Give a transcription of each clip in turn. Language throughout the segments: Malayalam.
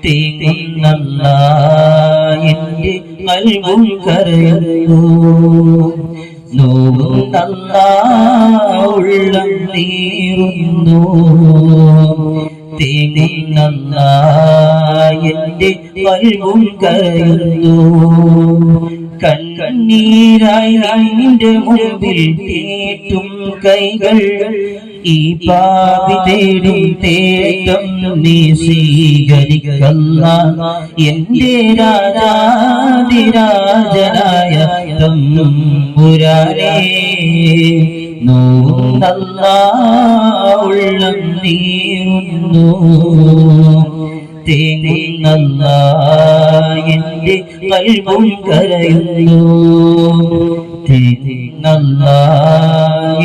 തേങ്ങുന്നല്ല എൻ്റെ കൽബും കരയുന്നു നോവുന്നല്ല ഉള്ളം നീറുന്നു തേങ്ങുന്നല്ല എൻ്റെ കൽബും കരയുന്നു കണ്ണീരായി നിന്റെ മുമ്പിൽ തേറ്റും കൈകൾ ഈ പാപി തേടും തേറ്റം നീ സ്വീകരിക്കല്ല എൻ്റെ രാജാതിരാജനായ തമ്പുരാനേ നോവുന്നല്ല ഉള്ളം നീറുന്നു തേങ്ങുന്നല്ല എൻ്റെ കൽബും കരയുന്നു തേങ്ങുന്നല്ല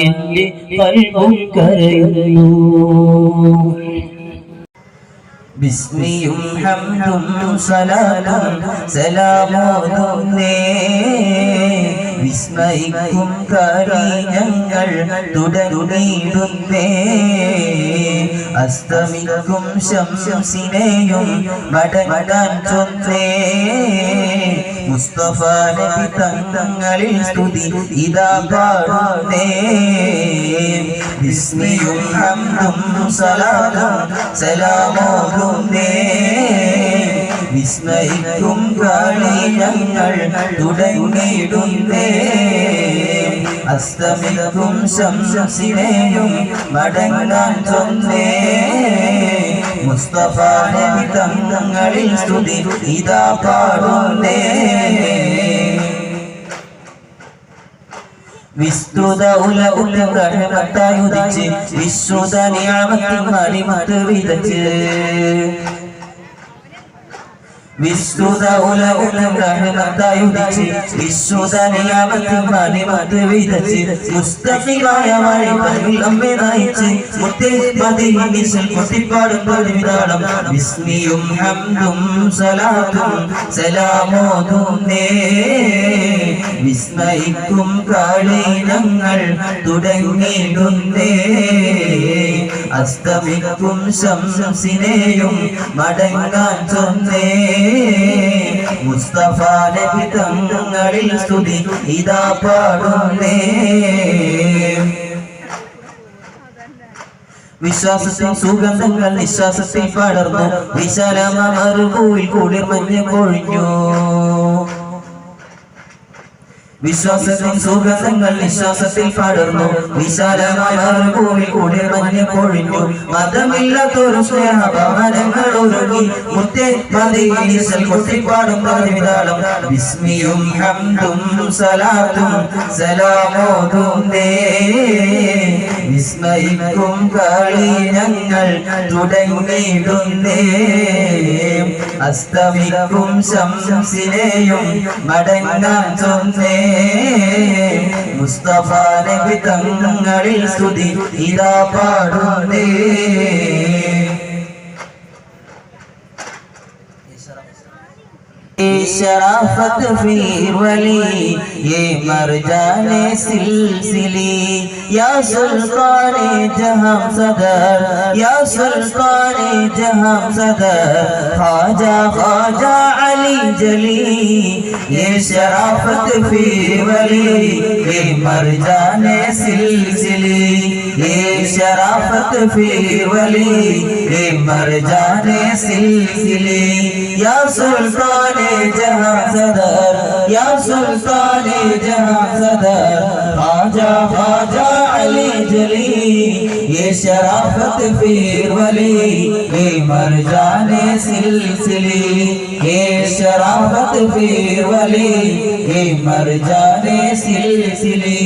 എൻ്റെ കൽബും കരയുന്നു ബിസ്മിയും ഹംദും സലാത്തും സലാമോതുന്നേ വിസ്മയിക്കും കാര്യങ്ങൾ തുടരുന്നേ അസ്തമിക്കും ശംസിനെയും മടങ്ങാൻ ചൊന്നേ മുസ്തഫ നബി തങ്ങളിൽ സ്തുതി ഇതാ പാടുന്നേ ബിസ്മിയും ഹംദും സലാത്തും സലാമോതുന്നേ വിസ്മയിക്കും കാര്യങ്ങൾ തുടങ്ങിയിടുന്നേ അസ്തമിക്കും ശംസിനെയും മടങ്ങാൻ ചൊന്നേ മുസ്തഫ നബി തങ്ങളിൽ സ്തുതി ഇതാ പാടുന്നേ വിസ്തുത റഹ്മത്തായുദിച്ച് വിശ്രുത നിഅമത്തിൻ മണിമത്ത് വിതച്ച് വിസ്തുത റഹ്മത്തായുദിച്ച് വിശ്രുത നിഅമത്തിൻ മണിമത്ത് വിതച്ച് മുസ്തഖിമായ വഴി നമ്മെ നയിച്ച് മുത്തേ മദീനയിൽ കൊട്ടിപ്പാടും പതിവിതാളം ബിസ്മിയും ഹംദും സലാത്തും സലാമോതുന്നേ വിസ്മയിക്കും കാളിനങ്ങൾ തുടങ്ങിയിടുന്നേ അസ്തമിക്കും ശംസിനെയും മടങ്ങാൻ ചൊന്നേ മുസ്തഫ നബി തങ്ങളിൽ സ്തുതി ഇതാ പാടുന്നേ വിശ്വാസത്തിൽ സുഗന്ധങ്ങൾ നിശ്വാസത്തിൽ പടർന്നു വിശാലമറുഭൂവിൽ കുളിർ മഞ്ഞ് പൊഴിഞ്ഞു വിശ്വാസത്തിൽ സുഗന്ധങ്ങൾ നിശ്വാസത്തിൽ പടർന്നു വിശാലമായ ഭൂമി കുളിർ മഞ്ഞ് പൊഴിഞ്ഞു മതമില്ലാത്തൊരു സ്നേഹഭവനങ്ങൾ ഒരുങ്ങി മുത്തേ മദീനയിൽ കൊട്ടിപ്പാടും പതിവിതാളം ബിസ്മിയും ഹംദും സലാത്തും സലാമോതുന്നേ വിസ്മയിക്കും കളിനങ്ങൾ തുടങ്ങിയിടുന്നേ അസ്തമിക്കും ശംസിനെയും മടങ്ങാൻ ചൊന്നേ മുസ്തഫ നബി തങ്ങളിൽ സ്തുതി ഇതാ പാടുന്നേ शराफत फिर वली ये मरजाने सिलसिली या सुल्ताने जहां सदर या सुल्ताने जहां सदर ख्वाजा ख्वाजा अली जली ये शराफत फिर वली ये मरजाने सिलसिली ये शराफत फिर वली ये मरजाने सिलसिली या सुल्ताने जहां सदर या सुल्ताने जहां सदर ख्वाजा ख्वाजा अली जली ये शराफत फिर वली ये मरजाने सिलसिली ये शराफत फिर वली ये मरजाने सिलसिली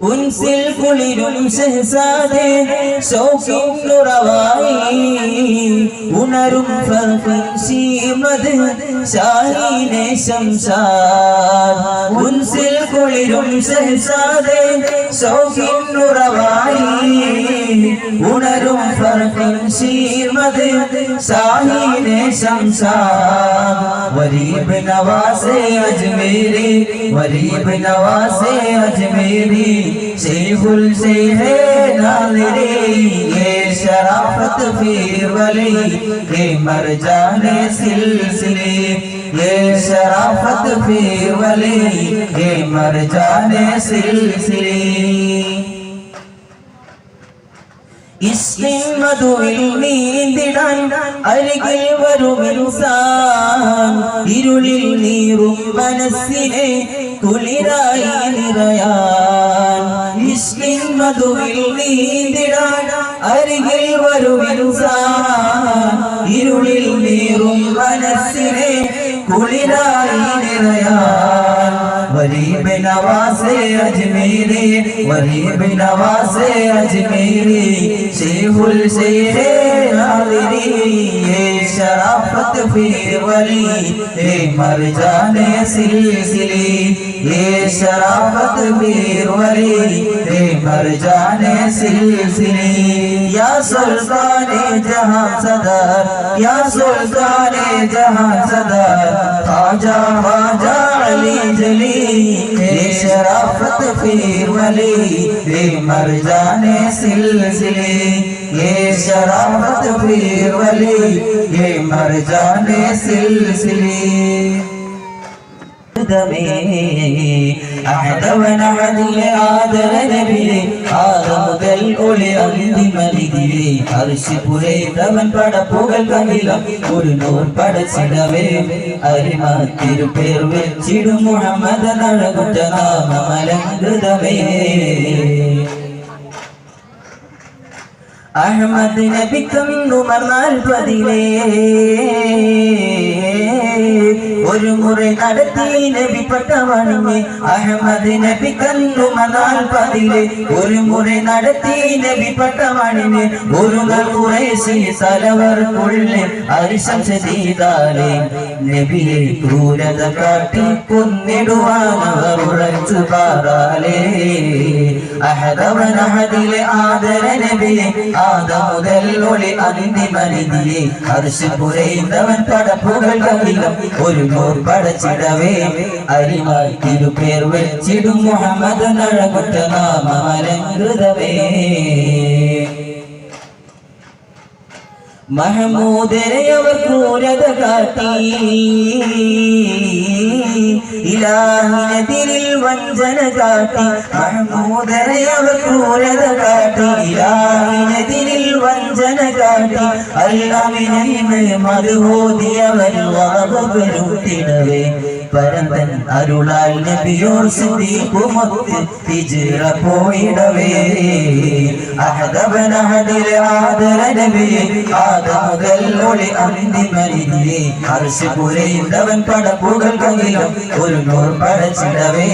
ഉൻസിൽ കുളിരും ഷഹ്സാദേ ശൗഖിൻ നുറവായി ഉണരും ഫർഖിൻ ശീമദ് ഷാഹീനെ ശംശാദ് ഉൻസിൽ കുളിരും ഷഹ്സാദേ ശൗഖിൻ നുറവായി ഉണരും ഫർഖിൻ ശീമദ് ഷാഹീനെ ശംശാദ് വരീബ് നവാസെ അജ്മീരി വരീബ് നവാസെ അജ്മീരി शेखुल से है नाज़री ये शराफत शराफत फिर वली ये मरजाने सिलसिले ये शराफत फिर वली ये मरजाने सिलसिले ഇഷ്കിൻ മധുവിൽ നീന്തിടാൻ അരികിൽ വരും ഇൻസാൻ ഇരുളിൽ നീറും മനസ്സിനെ കുളിരായി നിറയാൻ ഇഷ്കിൻ മധുവിൽ നീന്തിടാൻ അരികിൽ വരും ഇൻസാൻ ഇരുളിൽ നീറും മനസ്സിനെ കുളിരായി നിറയാൻ वरीब नवासे अजमेरी वरीब नवासे अजमेरी शेखुल शेख नादिरी ये शराफत फिर वली ये मरजाने सिलसिले ये शराफत फिर वली ये मरजाने सिलसिले या सुल्ताने जहां सदर या सुल्ताने जहां सदर ख्वाजा ख्वाजा अली जली ये शराफत फिर वली ये मरजाने सिलसिले ये शराफत फिर वली ये मरजाने सिलसिले أحدونا عدل آدر نبي آدم دل أولي أمد ملدي أرش പുരേതവൻ പടപ്പുകൾ കമിലം ഒരു നൂർ പടച്ചിടവേ അരിമാ തിരുപേർ വെച്ചിടും മുഹമ്മദ് നഴകുറ്റ നാമമലങ്കൃതമേ അഹ്മദ് നബിക്കന്നു മർന്നാൽ പതിലേ ഒരു മുறை നടത്തി നബി പട്ടവണിഞ്ഞ് അഹ്മദ് നബി കന്നു മർന്നാൽ പതിലേ ഒരു മുறை നടത്തി നബി പട്ടവണിഞ്ഞ് ഒരു നാൾ ഖുറൈശി സലവർക്കുള്ളിൽ അരിശം ചെയ്താലേ നബിയെ ക്രൂരത കാട്ടി കൊന്നിടുവാൻ അവർ ഉറച്ചു പാറാലേ അഹദവൻ അഹദിലെ ആദര നബിയെ ആദം മുതൽ ഒളി അന്തിമനിധിയെ അർശ് പുരൈന്തവൻ പടപ്പുകൾ കവിലം ഒരു നൂർ പടച്ചിടവേ അരിമായി തിരുപേർ വെച്ചിടും മുഹമ്മദ് നഴകുറ്റ നാമമലങ്കൃതമേ മഹമൂദരെ അവർ ക്രൂരത കാട്ടി ഇലാഹിനെതിരിൽ വഞ്ചന കാട്ടി മഹമൂദരെ അവർ ക്രൂരത കാട്ടി ഇലാഹിനെതിരിൽ വഞ്ചന കാട്ടി അല്ലാമിനെ മധുഹോദിയവർ വറവുപെരുത്തിടവേ പരന്തൻ അരുളാൽ നബിയോർ സിദ്ദീഖുമൊത്ത് ഹിജ്റ പോയിടവേ അഹദബൻ അഹദിലെ ആദര നബിയെ ആദം മുതൽ ഒളി അന്തിമനിധിയെ അർശ് പുരൈന്തവൻ പടപ്പുകൾ കകിലം ഒരു നൂർ പടച്ചിടവേ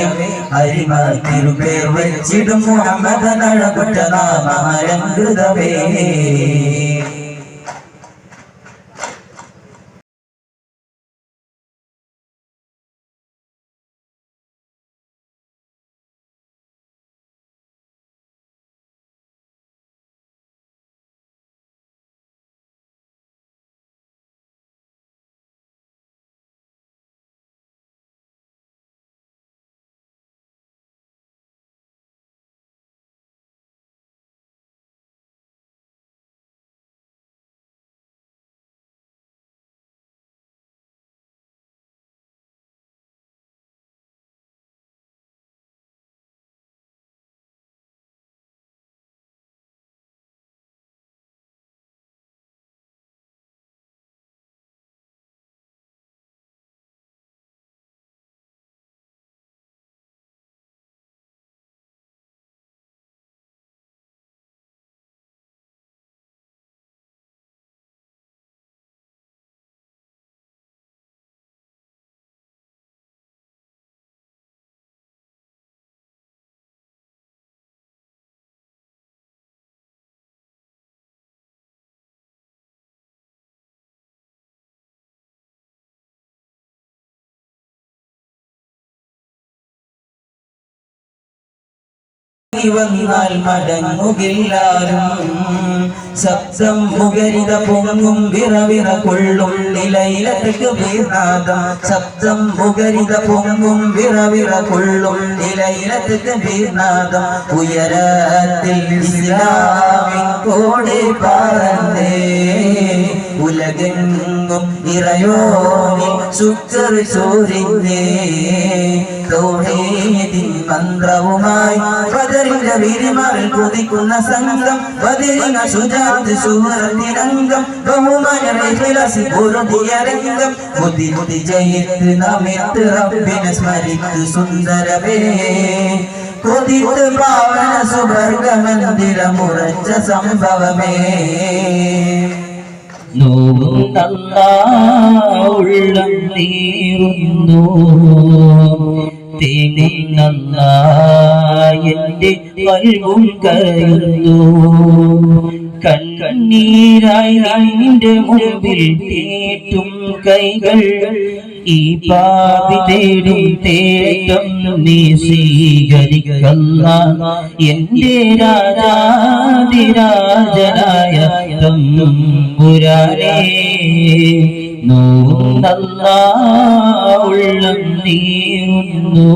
അരിമാ തിരുപേർ വെച്ചിടും മുഹമ്മദ് നഴകുറ്റ നാമമലങ്കൃതമേ വന്നാൽ മടങ്ങുകില്ലാരും ശബ്ദം മുഖരിത പൊങ്ങും വിറവിറ കൊള്ളും നിലയിലത്തേക്ക് വീർനാദം ശബ്ദം മുഖരിത പൊങ്ങും വിറവിറ കൊള്ളും നിലയിലത്തേക്ക് വീർനാദം ഉയരത്തിൽ ഇസ്ലാമിൻ കോടി പറന്നേ ഉലകെങ്ങും ഇറയോനിൽ ശുക്ർ ചോരിഞ്ഞേ തൗഹീദിൻ മന്ത്രവുമായി ബദറിന്റെ വീരിമാറിൽ കുതിക്കുന്ന സംഘം ബദരിന ശുജാഅത്ത് സൂറത്തിനംഗം ബഹുമാനമേ ഇഖ്ലാസി പൊരുതിയ രംഗം ബുദ്ധി ബുദ്ധി ജയിത്ത് നമിത്ത് റബ്ബിനെ സ്മരിത്ത് സുന്ദരമേ കൊതിത്ത് പാവന സുവർഗമന്ദിരമുറച്ച സംഭവമേ നോവുന്നല്ല ഉള്ളം നീറുന്നു തേങ്ങുന്നല്ല എന്റെ കൽവും കരയുന്നു കണ്ണീരായി നിന്റെ മുമ്പിൽ തേറ്റും കൈകൾ ഈ പാപി തേടും തേറ്റം നീ സ്വീകരിക്കല്ല എന്റെ രാജാതിരാജനായ തമ്പുരാനേ നോവുന്നല്ല ഉള്ളം നീറുന്നു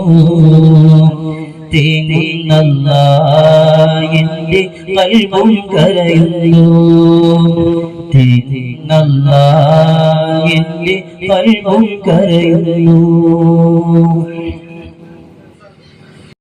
തേങ്ങുന്നല്ല എന്റെ കൽവും കരയുന്നു തേങ്ങുന്നല്ല എന്റെ കൽവും കരയുന്നു